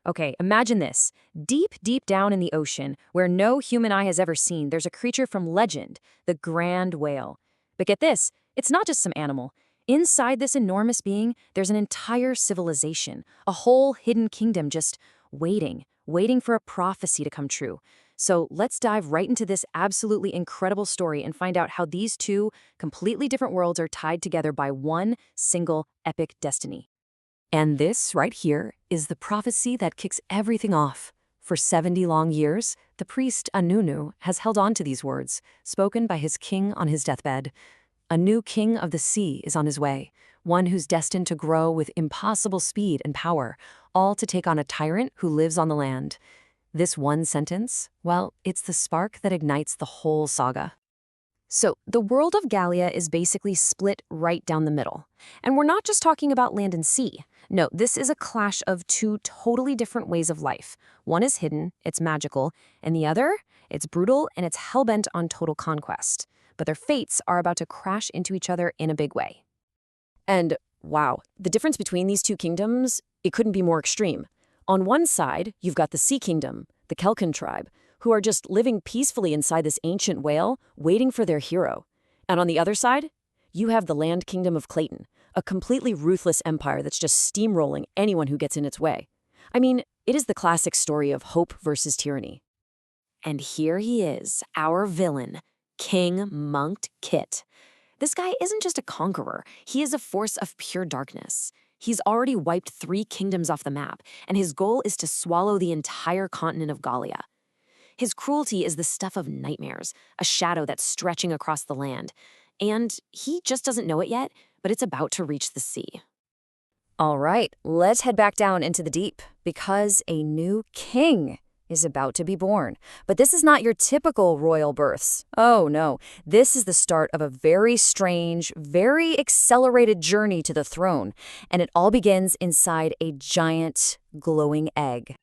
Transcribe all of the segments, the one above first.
Okay, imagine this. Deep, deep down in the ocean, where no human eye has ever seen, there's a creature from legend, the grand whale. But get this, it's not just some animal. Inside this enormous being, there's an entire civilization, a whole hidden kingdom just waiting for a prophecy to come true. So let's dive right into this absolutely incredible story and find out how these two completely different worlds are tied together by one single epic destiny. And this, right here, is the prophecy that kicks everything off. For 70 long years, the priest Anunu has held on to these words, spoken by his king on his deathbed. A new king of the sea is on his way, one who's destined to grow with impossible speed and power, all to take on a tyrant who lives on the land. This one sentence, well, it's the spark that ignites the whole saga. So, the world of Gallia is basically split right down the middle. And we're not just talking about land and sea. No, this is a clash of two totally different ways of life. One is hidden, it's magical, and the other, it's brutal and it's hellbent on total conquest. But their fates are about to crash into each other in a big way. And wow, the difference between these two kingdoms, it couldn't be more extreme. On one side, you've got the Sea Kingdom, the Kelkan tribe, who are just living peacefully inside this ancient whale, waiting for their hero. And on the other side, you have the Land Kingdom of Clayton, a completely ruthless empire that's just steamrolling anyone who gets in its way. I mean, it is the classic story of hope versus tyranny. And here he is, our villain, King Monked Kit. This guy isn't just a conqueror, he is a force of pure darkness. He's already wiped 3 kingdoms off the map, and his goal is to swallow the entire continent of Gallia. His cruelty is the stuff of nightmares, a shadow that's stretching across the land. And he just doesn't know it yet, but it's about to reach the sea. All right, let's head back down into the deep, because a new king is about to be born. But this is not your typical royal births. Oh no, this is the start of a very strange, very accelerated journey to the throne. And it all begins inside a giant, glowing egg.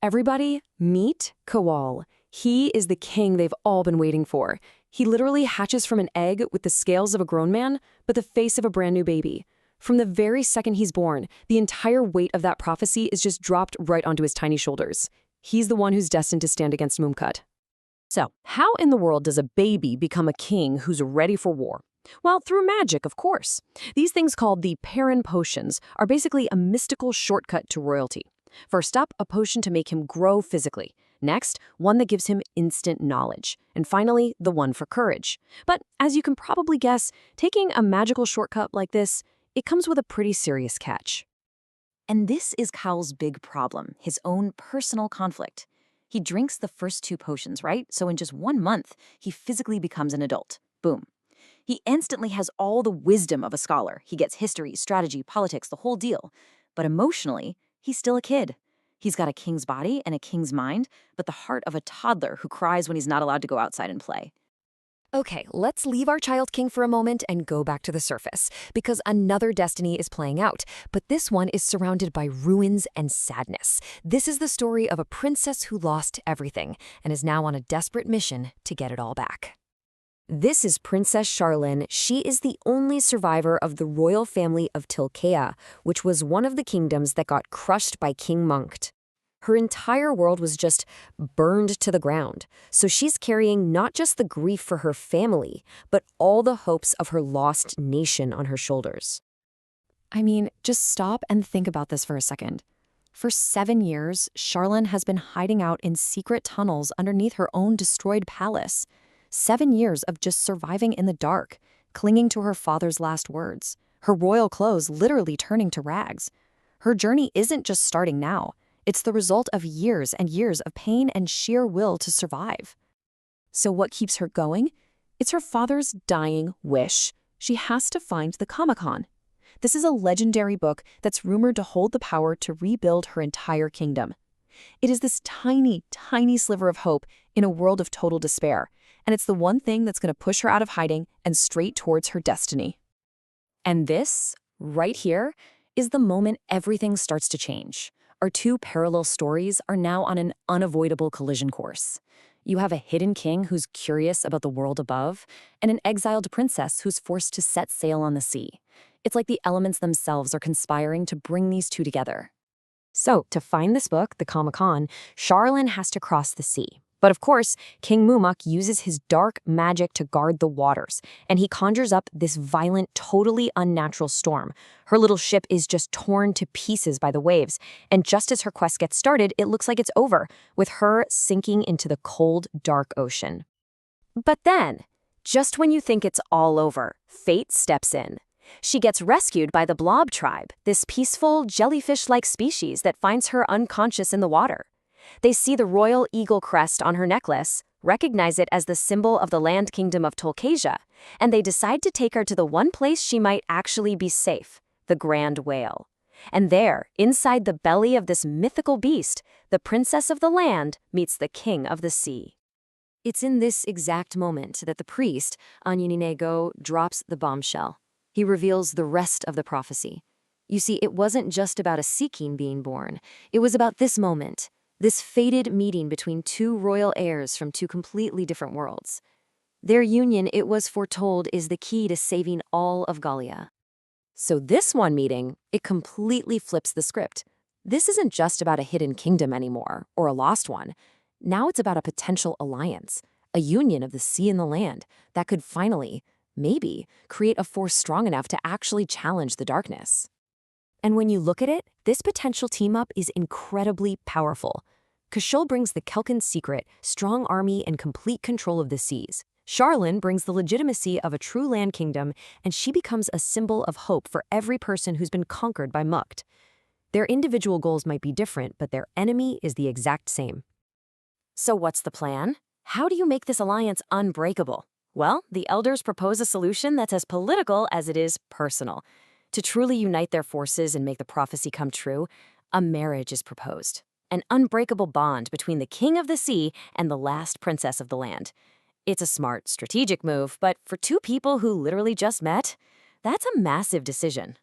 Everybody, meet Kowal. He is the king they've all been waiting for. He literally hatches from an egg with the scales of a grown man, but the face of a brand new baby. From the very second he's born, the entire weight of that prophecy is just dropped right onto his tiny shoulders. He's the one who's destined to stand against Mumkut. So, how in the world does a baby become a king who's ready for war? Well, through magic, of course. These things called the Perrin potions are basically a mystical shortcut to royalty. First up, a potion to make him grow physically. Next, one that gives him instant knowledge. And finally, the one for courage. But as you can probably guess, taking a magical shortcut like this, it comes with a pretty serious catch. And this is Cowl's big problem, his own personal conflict. He drinks the first 2 potions, right? So in just 1 month, he physically becomes an adult. Boom. He instantly has all the wisdom of a scholar. He gets history, strategy, politics, the whole deal. But emotionally, he's still a kid. He's got a king's body and a king's mind, but the heart of a toddler who cries when he's not allowed to go outside and play. Okay, let's leave our child king for a moment and go back to the surface, because another destiny is playing out, but this one is surrounded by ruins and sadness. This is the story of a princess who lost everything and is now on a desperate mission to get it all back. This is Princess Charlene. She is the only survivor of the royal family of Tilkea, which was one of the kingdoms that got crushed by King Monkt. Her entire world was just burned to the ground, so she's carrying not just the grief for her family, but all the hopes of her lost nation on her shoulders. I mean, just stop and think about this for a second. For 7 years, Charlene has been hiding out in secret tunnels underneath her own destroyed palace. 7 years of just surviving in the dark, clinging to her father's last words, her royal clothes literally turning to rags. Her journey isn't just starting now. It's the result of years and years of pain and sheer will to survive. So what keeps her going? It's her father's dying wish. She has to find the Comic-Con. This is a legendary book that's rumored to hold the power to rebuild her entire kingdom. It is this tiny, tiny sliver of hope in a world of total despair, and it's the one thing that's going to push her out of hiding and straight towards her destiny. And this, right here, is the moment everything starts to change. Our 2 parallel stories are now on an unavoidable collision course. You have a hidden king who's curious about the world above, and an exiled princess who's forced to set sail on the sea. It's like the elements themselves are conspiring to bring these 2 together. So, to find this book, the Kamakan, Charlene has to cross the sea. But of course, King Mumuk uses his dark magic to guard the waters, and he conjures up this violent, totally unnatural storm. Her little ship is just torn to pieces by the waves, and just as her quest gets started, it looks like it's over, with her sinking into the cold, dark ocean. But then, just when you think it's all over, fate steps in. She gets rescued by the Blob tribe, this peaceful, jellyfish-like species that finds her unconscious in the water. They see the royal eagle crest on her necklace, recognize it as the symbol of the land kingdom of Tolkasia, and they decide to take her to the one place she might actually be safe, the Grand Whale. And there, inside the belly of this mythical beast, the princess of the land meets the king of the sea. It's in this exact moment that the priest, Anyininego, drops the bombshell. He reveals the rest of the prophecy. You see, it wasn't just about a sea king being born. It was about this moment. This fated meeting between two royal heirs from two completely different worlds. Their union, it was foretold, is the key to saving all of Gallia. So this one meeting, it completely flips the script. This isn't just about a hidden kingdom anymore, or a lost one. Now it's about a potential alliance, a union of the sea and the land that could finally, maybe, create a force strong enough to actually challenge the darkness. And when you look at it, this potential team-up is incredibly powerful. Kashul brings the Kelkin secret, strong army, and complete control of the seas. Charlene brings the legitimacy of a true land kingdom, and she becomes a symbol of hope for every person who's been conquered by Mukt. Their individual goals might be different, but their enemy is the exact same. So what's the plan? How do you make this alliance unbreakable? Well, the elders propose a solution that's as political as it is personal. To truly unite their forces and make the prophecy come true, a marriage is proposed. An unbreakable bond between the king of the sea and the last princess of the land. It's a smart, strategic move, but for two people who literally just met, that's a massive decision.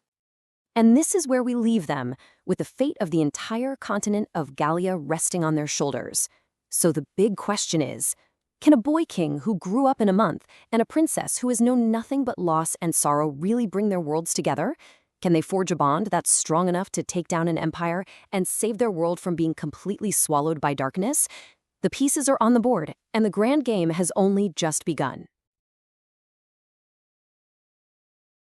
And this is where we leave them, with the fate of the entire continent of Gallia resting on their shoulders. So the big question is, can a boy king who grew up in a month and a princess who has known nothing but loss and sorrow really bring their worlds together? Can they forge a bond that's strong enough to take down an empire and save their world from being completely swallowed by darkness? The pieces are on the board, and the grand game has only just begun.